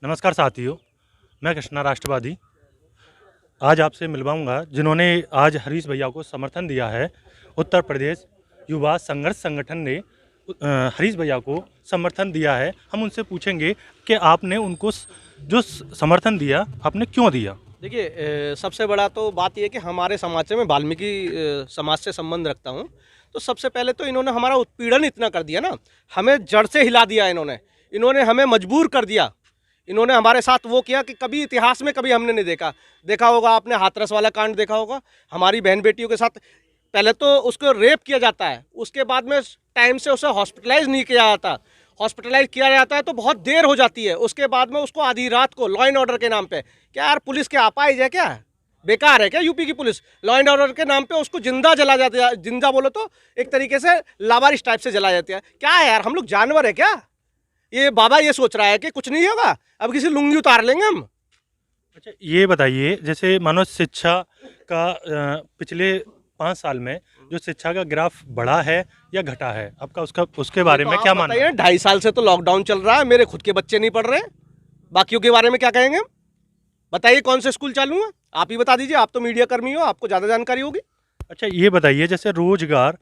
नमस्कार साथियों, मैं कृष्णा राष्ट्रवादी आज आपसे मिलवाऊंगा जिन्होंने आज हरीश भैया को समर्थन दिया है। उत्तर प्रदेश युवा संघर्ष संगठन ने हरीश भैया को समर्थन दिया है। हम उनसे पूछेंगे कि आपने उनको जो समर्थन दिया आपने क्यों दिया। देखिए, सबसे बड़ा तो बात यह कि हमारे समाज से मैं वाल्मीकि समाज से संबंध रखता हूँ। तो सबसे पहले तो इन्होंने हमारा उत्पीड़न इतना कर दिया ना, हमें जड़ से हिला दिया। इन्होंने हमें मजबूर कर दिया। इन्होंने हमारे साथ वो किया कि कभी इतिहास में कभी हमने नहीं देखा होगा। आपने हाथरस वाला कांड देखा होगा। हमारी बहन बेटियों के साथ पहले तो उसको रेप किया जाता है, उसके बाद में टाइम से उसे हॉस्पिटलाइज नहीं किया जाता। हॉस्पिटलाइज किया जाता है तो बहुत देर हो जाती है, उसके बाद में उसको आधी रात को लॉ एंड ऑर्डर के नाम पे, क्या यार पुलिस के आपाइज है, क्या बेकार है क्या यूपी की पुलिस? लॉ एंड ऑर्डर के नाम पे उसको जिंदा जला जाता है। जिंदा बोलो तो एक तरीके से लावारिश टाइप से जला जाती है। क्या है यार, हम लोग जानवर है क्या? ये बाबा ये सोच रहा है कि कुछ नहीं होगा, अब किसी लुंगी उतार लेंगे हम। अच्छा, ये बताइए, जैसे मानो शिक्षा का पिछले 5 साल में जो शिक्षा का ग्राफ बढ़ा है या घटा है, आपका उसके बारे में क्या मानना है? 2.5 साल से तो लॉकडाउन चल रहा है, मेरे खुद के बच्चे नहीं पढ़ रहे, बाकियों के बारे में क्या कहेंगे हम? बताइए कौन से स्कूल चालू है, आप ही बता दीजिए। आप तो मीडिया कर्मी हो, आपको ज़्यादा जानकारी होगी। अच्छा, ये बताइए, जैसे रोजगार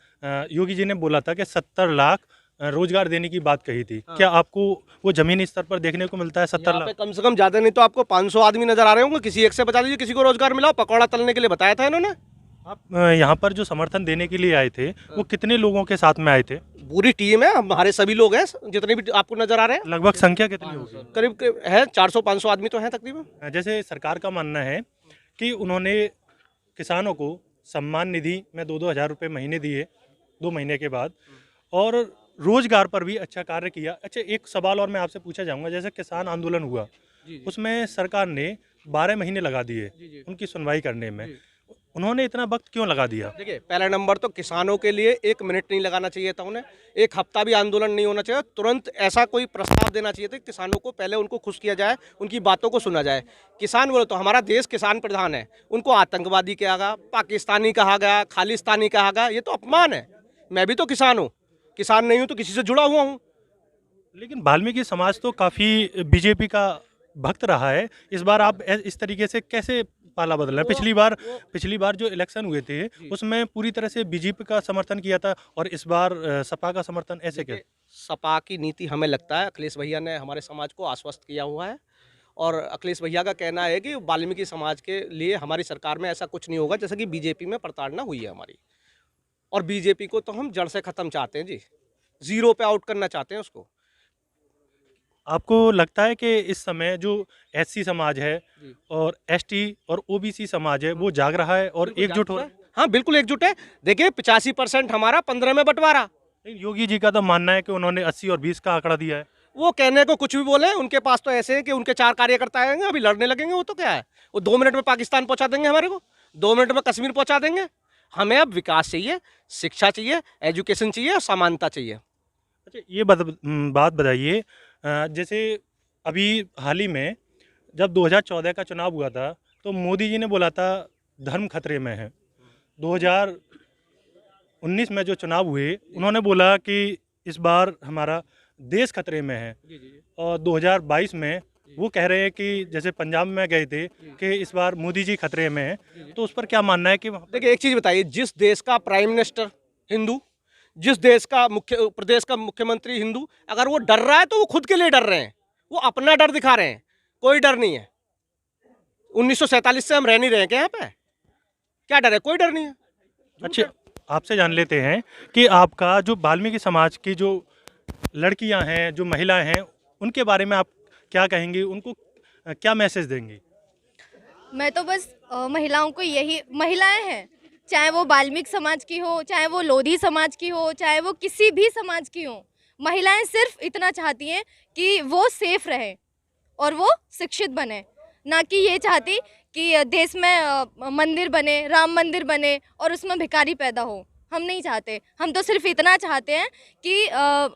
योगी जी ने बोला था कि 70 लाख रोजगार देने की बात कही थी। हाँ। क्या आपको वो जमीनी स्तर पर देखने को मिलता है 70 लाख? कम से कम ज़्यादा नहीं तो आपको 500 आदमी नजर आ रहे होंगे। किसी एक से बता दीजिए, किसी को रोजगार मिला। पकौड़ा तलने के लिए बताया था इन्होंने। आप यहाँ पर जो समर्थन देने के लिए आए थे वो कितने लोगों के साथ में आए थे? पूरी टीम है, हमारे सभी लोग हैं, जितने भी आपको नजर आ रहे हैं। लगभग संख्या कितनी होगी? करीब है 400-500 आदमी तो हैं तकरीबन। जैसे सरकार का मानना है कि उन्होंने किसानों को सम्मान निधि में 2-2 हज़ार रुपये महीने दिए 2 महीने के बाद, और रोजगार पर भी अच्छा कार्य किया। अच्छा, एक सवाल और मैं आपसे पूछा जाऊंगा, जैसे किसान आंदोलन हुआ उसमें सरकार ने 12 महीने लगा दिए उनकी सुनवाई करने में, उन्होंने इतना वक्त क्यों लगा दिया? देखिए, पहला नंबर तो किसानों के लिए 1 मिनट नहीं लगाना चाहिए था उन्हें। 1 हफ्ता भी आंदोलन नहीं होना चाहिए। तुरंत ऐसा कोई प्रस्ताव देना चाहिए था, किसानों को पहले उनको खुश किया जाए, उनकी बातों को सुना जाए। किसान बोले तो हमारा देश किसान प्रधान है, उनको आतंकवादी कहा गया, पाकिस्तानी कहा गया, खालिस्तानी कहा गया, ये तो अपमान है। मैं भी तो किसान हूँ, किसान नहीं हूँ तो किसी से जुड़ा हुआ हूँ। लेकिन वाल्मीकि समाज तो काफ़ी बीजेपी का भक्त रहा है। इस बार आप इस तरीके से कैसे पाला बदला है? पिछली बार जो इलेक्शन हुए थे उसमें पूरी तरह से बीजेपी का समर्थन किया था, और इस बार सपा का समर्थन ऐसे क्या? सपा की नीति हमें लगता है अखिलेश भैया ने हमारे समाज को आश्वस्त किया हुआ है, और अखिलेश भैया का कहना है कि वाल्मीकि समाज के लिए हमारी सरकार में ऐसा कुछ नहीं होगा जैसे कि बीजेपी में प्रताड़ना हुई है हमारी। और बीजेपी को तो हम जड़ से ख़त्म चाहते हैं जी, जीरो पे आउट करना चाहते हैं उसको। आपको लगता है कि इस समय जो एससी समाज है और एसटी और ओबीसी समाज है वो जाग रहा है और एकजुट हो रहा है? हाँ, बिल्कुल एकजुट है। देखिए 85% हमारा, 15 में बंटवारा। योगी जी का तो मानना है कि उन्होंने 80 और 20 का आंकड़ा दिया है। वो कहने को कुछ भी बोले, उनके पास तो ऐसे है कि उनके 4 कार्यकर्ता आएंगे, अभी लड़ने लगेंगे। वो तो क्या है, वो 2 मिनट में पाकिस्तान पहुंचा देंगे हमारे को, 2 मिनट में कश्मीर पहुंचा देंगे। हमें अब विकास चाहिए, शिक्षा चाहिए, एजुकेशन चाहिए और समानता चाहिए। अच्छा, ये बात बताइए, जैसे अभी हाल ही में जब 2014 का चुनाव हुआ था तो मोदी जी ने बोला था धर्म खतरे में है। 2019 में जो चुनाव हुए उन्होंने बोला कि इस बार हमारा देश खतरे में है, और 2022 में वो कह रहे हैं कि जैसे पंजाब में गए थे कि इस बार मोदी जी खतरे में हैं। तो उस पर क्या मानना है? कि देखिए, एक चीज़ बताइए, जिस देश का प्राइम मिनिस्टर हिंदू, जिस देश का प्रदेश का मुख्यमंत्री हिंदू, अगर वो डर रहा है तो वो खुद के लिए डर रहे हैं, वो अपना डर दिखा रहे हैं। कोई डर नहीं है। 1947 से हम रह नहीं रहे हैं क्या यहाँ पे? क्या डर है? कोई डर नहीं है। अच्छा, आपसे जान लेते हैं कि आपका जो वाल्मीकि समाज की जो लड़कियां हैं, जो महिलाएं हैं, उनके बारे में आप क्या कहेंगी? उनको क्या मैसेज देंगी? मैं तो बस महिलाओं को यही, महिलाएं हैं चाहे वो वाल्मीकि समाज की हो, चाहे वो लोधी समाज की हो, चाहे वो किसी भी समाज की हो, महिलाएं सिर्फ इतना चाहती हैं कि वो सेफ रहें और वो शिक्षित बने, ना कि ये चाहती कि देश में मंदिर बने, राम मंदिर बने और उसमें भिखारी पैदा हो। हम नहीं चाहते। हम तो सिर्फ इतना चाहते हैं कि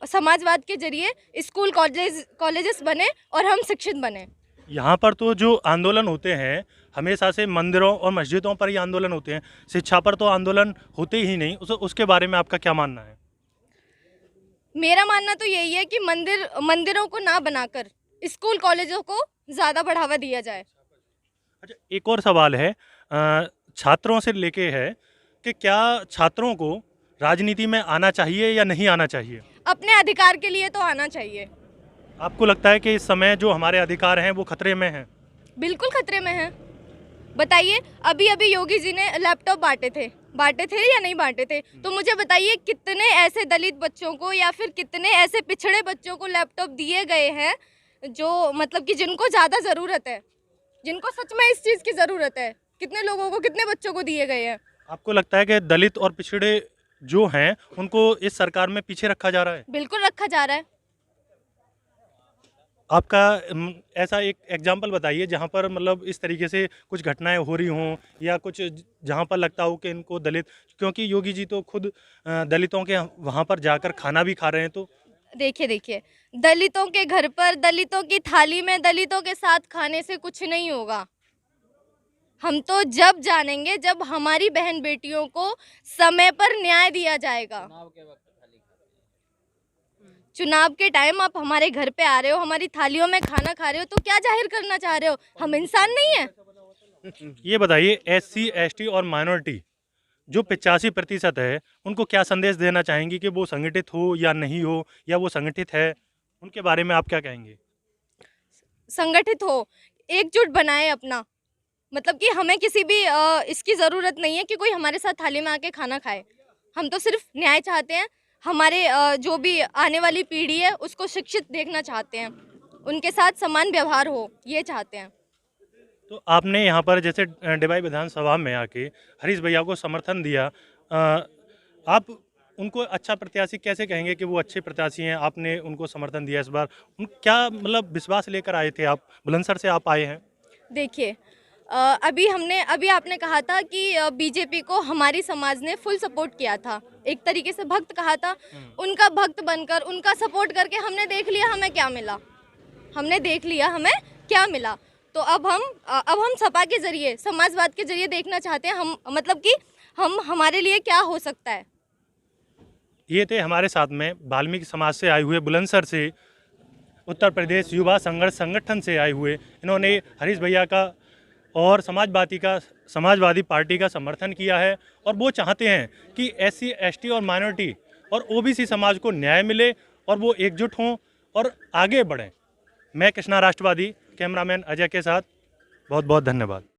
समाजवाद के जरिए स्कूल कॉलेजेस बने और हम शिक्षित बने। यहाँ पर तो जो आंदोलन होते हैं हमेशा से मंदिरों और मस्जिदों पर ही आंदोलन होते हैं, शिक्षा पर तो आंदोलन होते ही नहीं। उसके बारे में आपका क्या मानना है? मेरा मानना तो यही है कि मंदिरों को ना बनाकर स्कूल कॉलेजों को ज़्यादा बढ़ावा दिया जाए। अच्छा, एक और सवाल है, छात्रों से लेके है कि क्या छात्रों को राजनीति में आना चाहिए या नहीं आना चाहिए? अपने अधिकार के लिए तो आना चाहिए। आपको लगता है कि इस समय जो हमारे अधिकार हैं वो खतरे में हैं? बिल्कुल खतरे में है। बताइए, अभी अभी योगी जी ने लैपटॉप बांटे थे या नहीं बांटे थे? तो मुझे बताइए कितने ऐसे दलित बच्चों को या फिर कितने ऐसे पिछड़े बच्चों को लैपटॉप दिए गए हैं जो मतलब कि जिनको ज़्यादा ज़रूरत है, जिनको सच में इस चीज़ की ज़रूरत है। कितने लोगों को, कितने बच्चों को दिए गए हैं? आपको लगता है कि दलित और पिछड़े जो हैं उनको इस सरकार में पीछे रखा जा रहा है? बिल्कुल रखा जा रहा है। आपका ऐसा एक एग्जाम्पल बताइए जहाँ पर मतलब इस तरीके से कुछ घटनाएं हो रही हों या कुछ जहाँ पर लगता हो कि इनको दलित, क्योंकि योगी जी तो खुद दलितों के वहाँ पर जाकर खाना भी खा रहे हैं, तो देखिए, दलितों के घर पर, दलितों की थाली में, दलितों के साथ खाने से कुछ नहीं होगा। हम तो जब जानेंगे जब हमारी बहन बेटियों को समय पर न्याय दिया जाएगा। चुनाव के टाइम आप हमारे घर पे आ रहे हो, हमारी थालियों में खाना खा रहे हो, तो क्या जाहिर करना चाह रहे हो? हम इंसान नहीं है? ये बताइए SC ST और माइनॉरिटी जो 85% है उनको क्या संदेश देना चाहेंगी कि वो संगठित हो या नहीं हो, या वो संगठित है, उनके बारे में आप क्या कहेंगे? संगठित हो, एकजुट बनाए अपना। मतलब कि हमें किसी भी इसकी ज़रूरत नहीं है कि कोई हमारे साथ थाली में आके खाना खाए। हम तो सिर्फ न्याय चाहते हैं। हमारे जो भी आने वाली पीढ़ी है उसको शिक्षित देखना चाहते हैं, उनके साथ समान व्यवहार हो, ये चाहते हैं। तो आपने यहाँ पर जैसे डिवाई विधानसभा में आके हरीश भैया को समर्थन दिया, आप उनको अच्छा प्रत्याशी कैसे कहेंगे कि वो अच्छे प्रत्याशी हैं? आपने उनको समर्थन दिया इस बार, उन क्या मतलब विश्वास लेकर आए थे आप? बुलंदशहर से आप आए हैं। देखिए, अभी आपने कहा था कि बीजेपी को हमारी समाज ने फुल सपोर्ट किया था, एक तरीके से भक्त कहा था। उनका भक्त बनकर, उनका सपोर्ट करके हमने देख लिया हमें क्या मिला। तो अब हम सपा के जरिए, समाजवाद के जरिए देखना चाहते हैं हम, मतलब कि हमारे लिए क्या हो सकता है। ये थे हमारे साथ में वाल्मीकि समाज से आए हुए, बुलंदशहर से, उत्तर प्रदेश युवा संघर्ष संगठन से आए हुए। इन्होंने हरीश भैया का और समाजवादी पार्टी का समर्थन किया है और वो चाहते हैं कि SC ST और माइनॉरिटी और OBC समाज को न्याय मिले और वो एकजुट हों और आगे बढ़ें। मैं कृष्णा राष्ट्रवादी, कैमरामैन अजय के साथ, बहुत बहुत धन्यवाद।